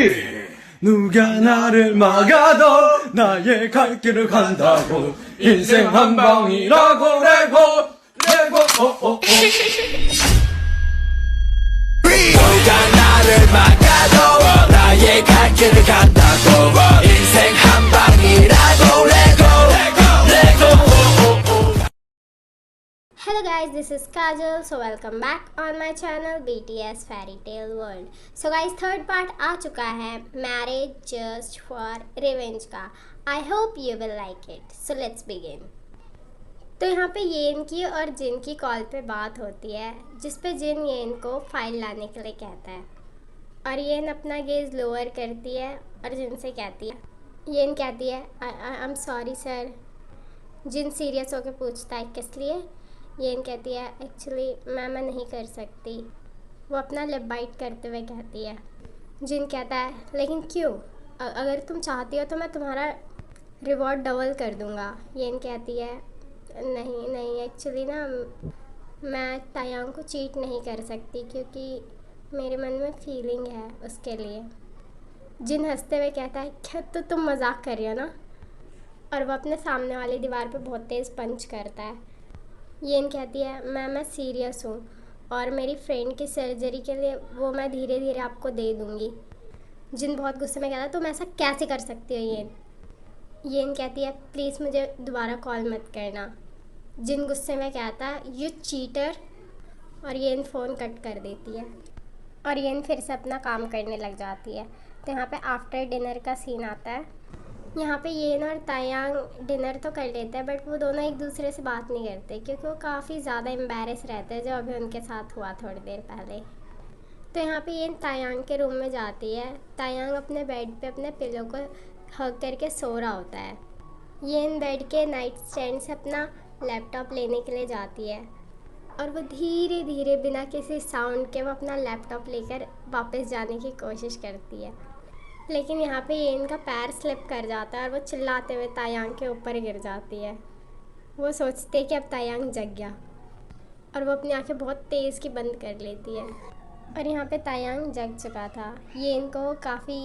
누가 나를 막아도 나의 갈 길을 간다고 인생 한 방이라고 레고 누가 나를 막아도 나의 갈 길을 간다고 인생 한 방이라고 레고 Hello guys, this is Kajal. So welcome back on my channel BTS Fairy Tale World. So guys, third part आ चुका है marriage just for revenge का. I hope you will like it. So let's begin. तो यहाँ पे येन की और जिन की कॉल पे बात होती है, जिस पे जिन येन को फाइल लाने के लिए कहता है और येन अपना गेज लोअर करती है और जिन से कहती है, येन कहती है आई एम सॉरी सर. जिन सीरियस होकर पूछता है किस लिए. येन कहती है एक्चुअली मैं नहीं कर सकती. वो अपना लिप बाइट करते हुए कहती है. जिन कहता है लेकिन क्यों, अगर तुम चाहती हो तो मैं तुम्हारा रिवॉर्ड डबल कर दूँगा. येन कहती है नहीं एक्चुअली ना मैं तायांग को चीट नहीं कर सकती क्योंकि मेरे मन में फीलिंग है उसके लिए. जिन हंसते हुए कहता है क्या तो तुम मजाक कर रही हो ना, और वो अपने सामने वाली दीवार पे बहुत तेज़ पंच करता है. येन कहती है मैं सीरियस हूँ और मेरी फ्रेंड की सर्जरी के लिए वो मैं धीरे धीरे आपको दे दूँगी. जिन बहुत गुस्से में कहता है तुम ऐसा कैसे कर सकती हो येन. येन कहती है प्लीज़ मुझे दोबारा कॉल मत करना. जिन गुस्से में कहता है यू चीटर, और येन फ़ोन कट कर देती है और येन फिर से अपना काम करने लग जाती है. तो यहाँ पे आफ्टर डिनर का सीन आता है. यहाँ पे येन और तायांग डिनर तो कर लेते हैं बट वो दोनों एक दूसरे से बात नहीं करते क्योंकि वो काफ़ी ज़्यादा एम्बैरेस रहते हैं जो अभी उनके साथ हुआ थोड़ी देर पहले. तो यहाँ पे येन तायांग के रूम में जाती है. तायांग अपने बेड पे अपने पिलो को हग करके सो रहा होता है. येन बेड के नाइट स्टैंड से अपना लैपटॉप लेने के लिए जाती है और वो धीरे धीरे बिना किसी साउंड के वो अपना लैपटॉप लेकर वापस जाने की कोशिश करती है. लेकिन यहाँ पे येन का पैर स्लिप कर जाता है और वो चिल्लाते हुए तायांग के ऊपर गिर जाती है. वो सोचते है कि अब तायांग जग गया और वो अपनी आंखें बहुत तेज़ की बंद कर लेती है. और यहाँ पे तायांग जग चुका था. येन को काफ़ी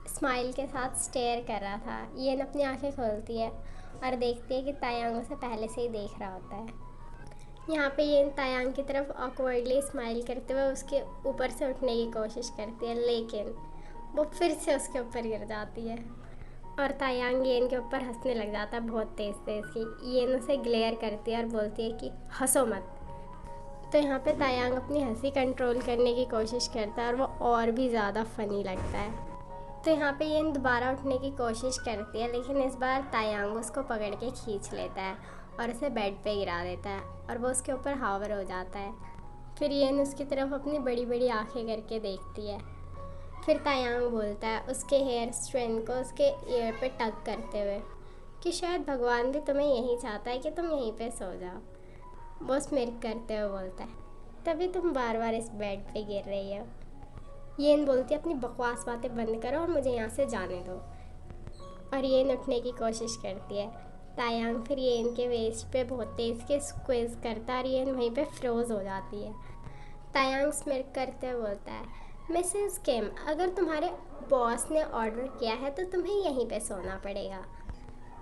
स्माइल के साथ स्टेयर कर रहा था. येन अपनी आंखें खोलती है और देखती है कि तायांग उसे पहले से ही देख रहा होता है. यहाँ पे येन तायांग की तरफ ऑकवर्डली स्माइल करते हुए उसके ऊपर से उठने की कोशिश करती है, लेकिन वो फिर से उसके ऊपर गिर जाती है और तायांग येन के ऊपर हंसने लग जाता है बहुत तेज़ की. येन उसे ग्लेयर करती है और बोलती है कि हंसो मत. तो यहाँ पे तायांग अपनी हंसी कंट्रोल करने की कोशिश करता है और वो और भी ज़्यादा फ़नी लगता है. तो यहाँ पे येन दोबारा उठने की कोशिश करती है लेकिन इस बार तायांग उसको पकड़ के खींच लेता है और उसे बेड पे गिरा देता है और वो उसके ऊपर हावर हो जाता है. फिर येन उसकी तरफ अपनी बड़ी बड़ी आँखें करके देखती है. फिर तायांग बोलता है उसके हेयर स्ट्रैंड को उसके ईयर पे टक करते हुए कि शायद भगवान भी तुम्हें यही चाहता है कि तुम यहीं पे सो जाओ. वो स्मिर्क करते हुए बोलता है तभी तुम बार बार इस बेड पे गिर रही हो. येन बोलती है अपनी बकवास बातें बंद करो और मुझे यहाँ से जाने दो. और येन उठने की कोशिश करती है. तायांग फिर येन के वेस्ट पे बहुत तेज़ के स्क्वीज करता है और येन वहीं पे फ्रोज हो जाती है. तायांग स्मिर्क करते हुए बोलता है मिसेस किम, अगर तुम्हारे बॉस ने ऑर्डर किया है तो तुम्हें यहीं पे सोना पड़ेगा.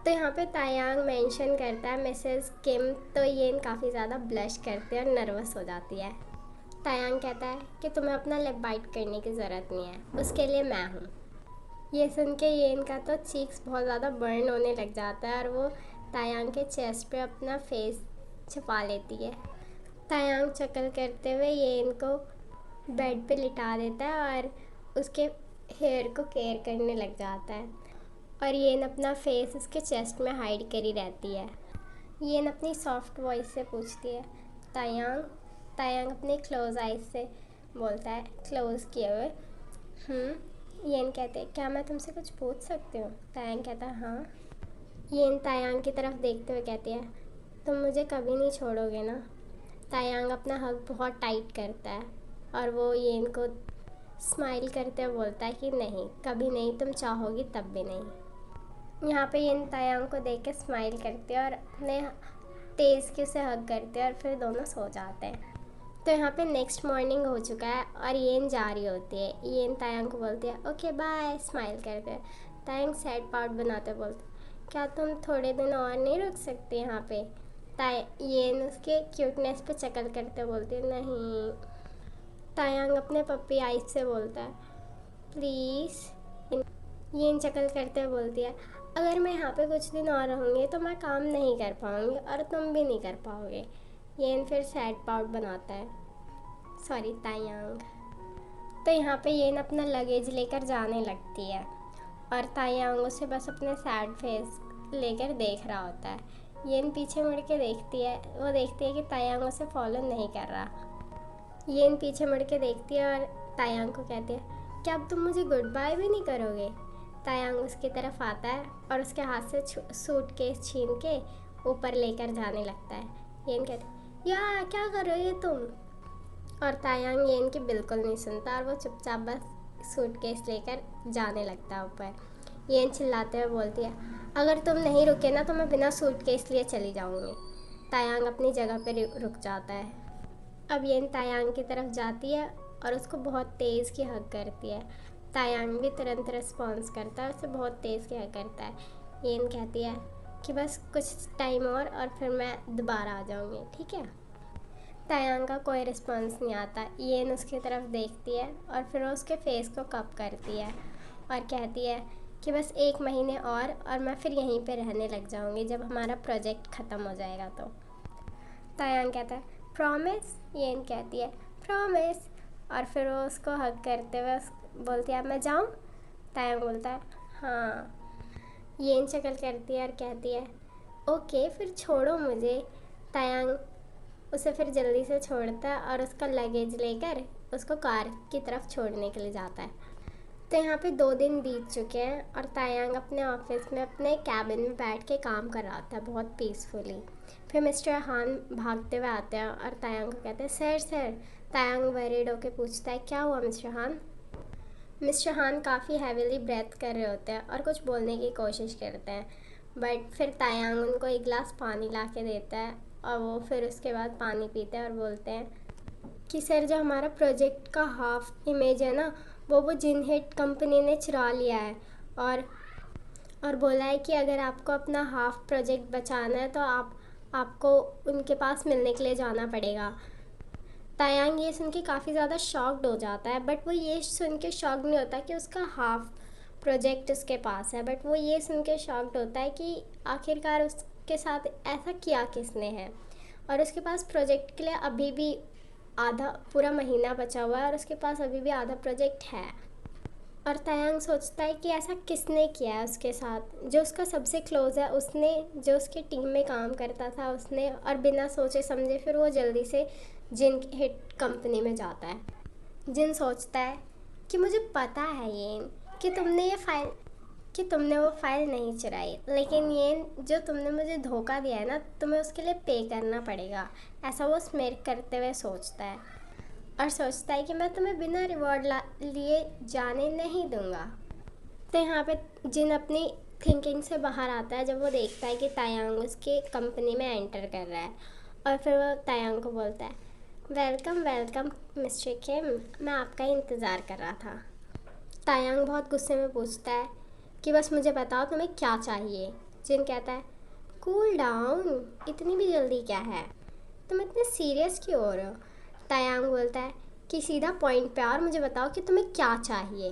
तो यहाँ पे तायांग मेंशन करता है मिसेस किम, तो येन काफ़ी ज़्यादा ब्लश करती है और नर्वस हो जाती है. तायांग कहता है कि तुम्हें अपना लिप बाइट करने की ज़रूरत नहीं है, उसके लिए मैं हूँ. ये सुन के येन का तो चीक्स बहुत ज़्यादा बर्न होने लग जाता है और वो तायांग के चेस्ट पे अपना फेस छुपा लेती है. तायांग चकल करते हुए येन को बेड पे लिटा देता है और उसके हेयर को केयर करने लग जाता है और येन अपना फेस उसके चेस्ट में हाइड करी रहती है. येन अपनी सॉफ्ट वॉइस से पूछती है तायांग. तायांग अपने क्लोज आइज से बोलता है क्लोज किए हुए. येन कहते हैं क्या मैं तुमसे कुछ पूछ सकती हूँ. तायांग कहता है हाँ. येन तायांग की तरफ देखते हुए कहती है तुम मुझे कभी नहीं छोड़ोगे ना. तायांग अपना हग बहुत टाइट करता है और वो येन को स्माइल करते हुए बोलता है कि नहीं, कभी नहीं, तुम चाहोगी तब भी नहीं. यहाँ पे येन तायांग को देख के स्माइल करते हैं और अपने तेज़ के उसे हग करते हैं और फिर दोनों सो जाते हैं. तो यहाँ पे नेक्स्ट मॉर्निंग हो चुका है और येन जा रही होती है। येन तायांग को बोलती है ओके बाय स्माइल करके। तायांग सैड पार्ट बनाते बोलते क्या तुम थोड़े दिन और नहीं रुक सकते यहाँ पे। येन उसके क्यूटनेस पे चकल करते बोलती है नहीं। तायांग अपने पप्पी आइस से बोलता है प्लीज़। येन चकल करते बोलती है अगर मैं यहाँ पे कुछ दिन और रहूँगी तो मैं काम नहीं कर पाऊँगी और तुम भी नहीं कर पाओगे। येन फिर सैड पाउट बनाता है, सॉरी तायांग। तो यहाँ पे येन अपना लगेज लेकर जाने लगती है और तायांग उसे बस अपने सैड फेस लेकर देख रहा होता है। येन पीछे मुड़ के देखती है, वो देखती है कि तायांग उसे फॉलो नहीं कर रहा। येन पीछे मुड़ के देखती है और तायांग को कहती है क्या अब तुम मुझे गुड बाय भी नहीं करोगे। तायांग उसकी तरफ आता है और उसके हाथ से सूटकेस छीन के ऊपर लेकर जाने लगता है। येन कहती है या क्या कर रही हो तुम। और तायांग येन की बिल्कुल नहीं सुनता और वो चुपचाप बस सूटकेस लेकर जाने लगता है ऊपर। येन चिल्लाते हुए बोलती है अगर तुम नहीं रुके ना तो मैं बिना सूटकेस लिए चली जाऊंगी। तायांग अपनी जगह पे रुक जाता है। अब येन तायांग की तरफ जाती है और उसको बहुत तेज़ की हग करती है। तायांग भी तुरंत रिस्पॉन्स करता है, उसे बहुत तेज़ की हग करता है। येन कहती है कि बस कुछ टाइम और फिर मैं दोबारा आ जाऊंगी, ठीक है। तायांग का कोई रिस्पॉन्स नहीं आता। येन उसकी तरफ देखती है और फिर वो उसके फेस को कप करती है और कहती है कि बस 1 महीने और मैं फिर यहीं पे रहने लग जाऊंगी जब हमारा प्रोजेक्ट ख़त्म हो जाएगा तो। तायांग कहता है प्रॉमिस। येन कहती है प्रॉमिस और फिर वो उसको हग करते हुए बोलती है अब मैं जाऊँ। तायांग बोलता है हाँ। येन शक्ल करती है और कहती है ओके फिर छोड़ो मुझे। तायांग उसे फिर जल्दी से छोड़ता है और उसका लगेज लेकर उसको कार की तरफ छोड़ने के लिए जाता है। तो यहाँ पे 2 दिन बीत चुके हैं और तायांग अपने ऑफिस में अपने कैबिन में बैठ के काम कर रहा था बहुत पीसफुली। फिर मिस्टर हान भागते हुए आते हैं और तायांग को कहते हैं सर सर। तायांग वरीड होकर पूछता है क्या हुआ मिस्टर हान। मिस्टर हान काफ़ी हैवीली ब्रेथ कर रहे होते हैं और कुछ बोलने की कोशिश करते हैं बट फिर तायांग उनको 1 गिलास पानी ला के देता है और वो फिर उसके बाद पानी पीते हैं और बोलते हैं कि सर जो हमारा प्रोजेक्ट का हाफ इमेज है ना वो जिनहिट कंपनी ने चुरा लिया है और बोला है कि अगर आपको अपना हाफ प्रोजेक्ट बचाना है तो आपको उनके पास मिलने के लिए जाना पड़ेगा। तायांग ये सुन के काफ़ी ज़्यादा शॉक्ड हो जाता है बट वो ये सुन के शॉक्ड नहीं होता कि उसका हाफ प्रोजेक्ट उसके पास है, बट वो ये सुन के शॉक्ड होता है कि आखिरकार उसके साथ ऐसा किया किसने है। और उसके पास प्रोजेक्ट के लिए अभी भी आधा पूरा महीना बचा हुआ है और उसके पास अभी भी आधा प्रोजेक्ट है। और तायांग सोचता है कि ऐसा किसने किया है उसके साथ। जो उसका सबसे क्लोज़ है उसने, जो उसकी टीम में काम करता था उसने, और बिना सोचे समझे फिर वो जल्दी से जिन हिट कंपनी में जाता है। जिन सोचता है कि मुझे पता है ये कि तुमने वो फाइल नहीं चुराई, लेकिन ये जो तुमने मुझे धोखा दिया है ना तुम्हें उसके लिए पे करना पड़ेगा। ऐसा वो स्मिर्क करते हुए सोचता है और सोचता है कि मैं तुम्हें बिना रिवॉर्ड लिए जाने नहीं दूंगा। तो यहाँ पे जिन अपनी थिंकिंग से बाहर आता है जब वो देखता है कि तायांग उसकी कंपनी में एंटर कर रहा है। और फिर वो तायांग को बोलता है वेलकम वेलकम मिस्टर किम, मैं आपका ही इंतज़ार कर रहा था। तायांग बहुत गुस्से में पूछता है कि बस मुझे बताओ तुम्हें क्या चाहिए। जिन कहता है कूल डाउन, इतनी भी जल्दी क्या है, तुम इतने सीरियस क्यों हो रहे हो। तायांग बोलता है कि सीधा पॉइंट पे और मुझे बताओ कि तुम्हें क्या चाहिए।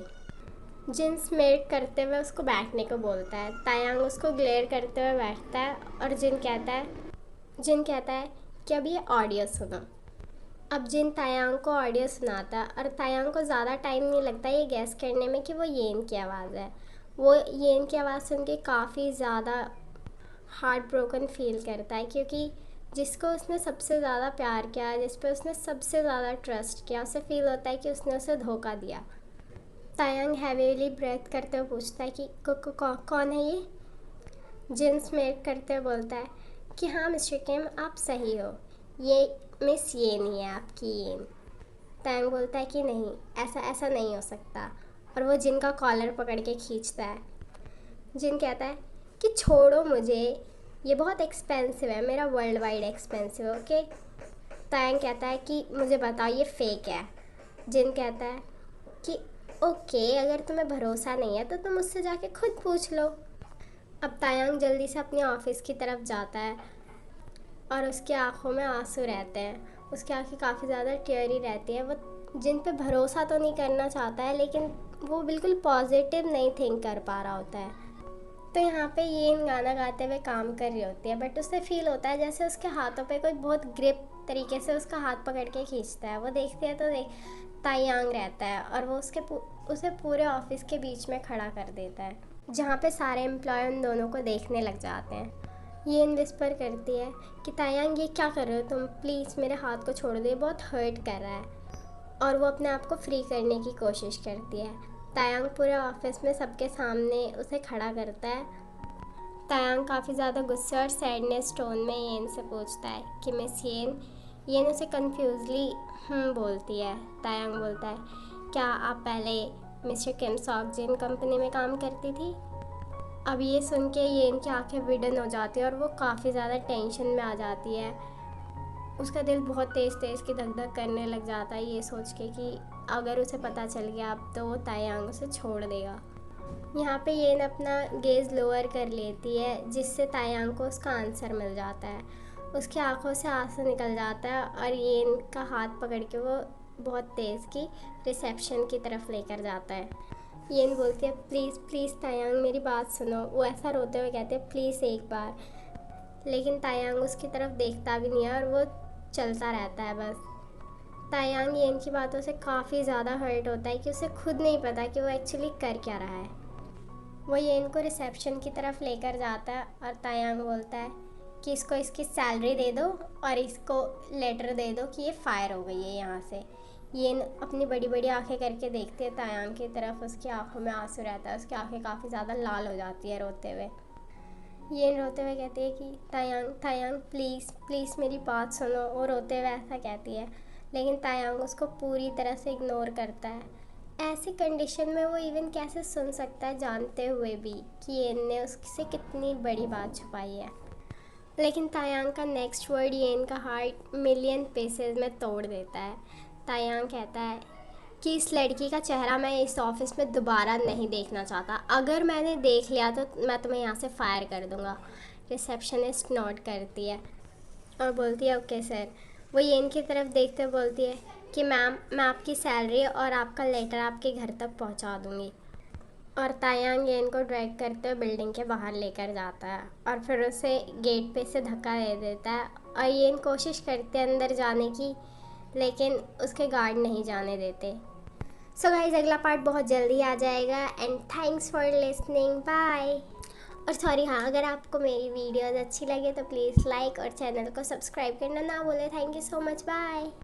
जिन स्मिर्क करते हुए उसको बैठने को बोलता है। तायांग उसको ग्लेयर करते हुए बैठता है और जिन कहता है कि अब ये ऑडियो सुनो। अब जिन तायांग को ऑडियो सुनाता है और तायांग को ज़्यादा टाइम नहीं लगता ये गैस करने में कि वो येन की आवाज़ है। वो येन की आवाज़ सुन के काफ़ी ज़्यादा हार्ट ब्रोकन फील करता है, क्योंकि जिसको उसने सबसे ज़्यादा प्यार किया, जिस पर उसने सबसे ज़्यादा ट्रस्ट किया, उसे फील होता है कि उसने उसे धोखा दिया। तायांग हैवीली ब्रेथ करते हुए पूछता है कि कौन है ये। जिन स्मिर्क करते हुए बोलता है कि हाँ मिस्टर किम, आप सही हो, ये मिस येन ही है, आपकी येन। तायांग बोलता है कि नहीं, ऐसा नहीं हो सकता और वो जिन का कॉलर पकड़ के खींचता है। जिन कहता है कि छोड़ो मुझे, ये बहुत एक्सपेंसिव है, मेरा वर्ल्ड वाइड एक्सपेंसिव है, ओके। तायंग कहता है कि मुझे बताओ ये फेक है। जिन कहता है कि ओके, अगर तुम्हें भरोसा नहीं है तो तुम मुझसे जाके खुद पूछ लो। अब तायंग जल्दी से अपने ऑफिस की तरफ जाता है और उसकी आंखों में आंसू रहते हैं। उसकी आंखें काफ़ी ज़्यादा टेयरी रहती है। वो जिन पे भरोसा तो नहीं करना चाहता है, लेकिन वो बिल्कुल पॉजिटिव नहीं थिंक कर पा रहा होता है। तो यहाँ पे ये गाना गाते हुए काम कर रही होती है, बट उसे फील होता है जैसे उसके हाथों पे कोई बहुत ग्रिप तरीके से उसका हाथ पकड़ के खींचता है। वो देखती है तो तायंग रहता है और वो उसे पूरे ऑफिस के बीच में खड़ा कर देता है, जहाँ पे सारे एम्प्लॉय उन दोनों को देखने लग जाते हैं। ये विस्पर करती है कि तायंग ये क्या कर रहे हो तुम, प्लीज़ मेरे हाथ को छोड़ दो, ये बहुत हर्ट कर रहा है। और वो अपने आप को फ्री करने की कोशिश करती है। तायंग पूरे ऑफिस में सबके सामने उसे खड़ा करता है। तायंग काफ़ी ज़्यादा गुस्से और सैडनेस टोन में येन से पूछता है कि मिस येन। येन उसे कन्फ्यूजली बोलती है। तायंग बोलता है, क्या आप पहले मिस्टर किम सॉक जिन कंपनी में काम करती थी? अब ये सुन के येन की आंखें विडन हो जाती है और वो काफ़ी ज़्यादा टेंशन में आ जाती है। उसका दिल बहुत तेज़ तेज़ की धक धक करने लग जाता है, ये सोच के कि अगर उसे पता चल गया अब तो वो तायंग उसे छोड़ देगा। यहाँ पे येन अपना गेज़ लोअर कर लेती है, जिससे तायंग को उसका आंसर मिल जाता है। उसकी आंखों से आंसू निकल जाता है और येन का हाथ पकड़ के वो बहुत तेज़ की रिसेप्शन की तरफ लेकर जाता है। येन बोलती है, प्लीज़ प्लीज़ तायंग मेरी बात सुनो। वो ऐसा रोते हुए कहते हैं, प्लीज़ एक बार। लेकिन तायंग उसकी तरफ देखता भी नहीं है और वो चलता रहता है बस। तायंग येन की बातों से काफ़ी ज़्यादा हर्ट होता है कि उसे खुद नहीं पता कि वो एक्चुअली कर क्या रहा है। वो येन को रिसेप्शन की तरफ लेकर जाता है और तायंग बोलता है कि इसको इसकी सैलरी दे दो और इसको लेटर दे दो कि ये फायर हो गई है यहाँ से। येन अपनी बड़ी बड़ी आंखें करके देखती है तायंग की तरफ। उसकी आंखों में आंसू रहता है, उसकी आंखें काफ़ी ज़्यादा लाल हो जाती है रोते हुए। येन रोते हुए कहती है कि तायंग प्लीज़ प्लीज़ मेरी बात सुनो। वो रोते हुए ऐसा कहती है, लेकिन तायंग उसको पूरी तरह से इग्नोर करता है। ऐसी कंडीशन में वो इवन कैसे सुन सकता है, जानते हुए भी कि येन ने उससे कितनी बड़ी बात छुपाई है। लेकिन तायंग का नेक्स्ट वर्ड येन का हार्ट मिलियन पीसेस में तोड़ देता है। तायंग कहता है कि इस लड़की का चेहरा मैं इस ऑफिस में दोबारा नहीं देखना चाहता। अगर मैंने देख लिया तो मैं तुम्हें यहाँ से फायर कर दूँगा। रिसेप्शनिस्ट नोट करती है और बोलती है, ओके सर। वो येन की तरफ देखते बोलती है कि मैम मैं आपकी सैलरी और आपका लेटर आपके घर तक पहुँचा दूँगी। और तायंग येन को ड्रैग करते हुए बिल्डिंग के बाहर लेकर जाता है और फिर उसे गेट पे से धक्का दे देता है। और येन कोशिश करते हैं अंदर जाने की, लेकिन उसके गार्ड नहीं जाने देते। सो गाइस, अगला पार्ट बहुत जल्दी आ जाएगा। And thanks for listening, bye. और सॉरी, हाँ, अगर आपको मेरी वीडियोज़ अच्छी लगे तो प्लीज़ लाइक और चैनल को सब्सक्राइब करना ना भूलें। Thank you so much, bye.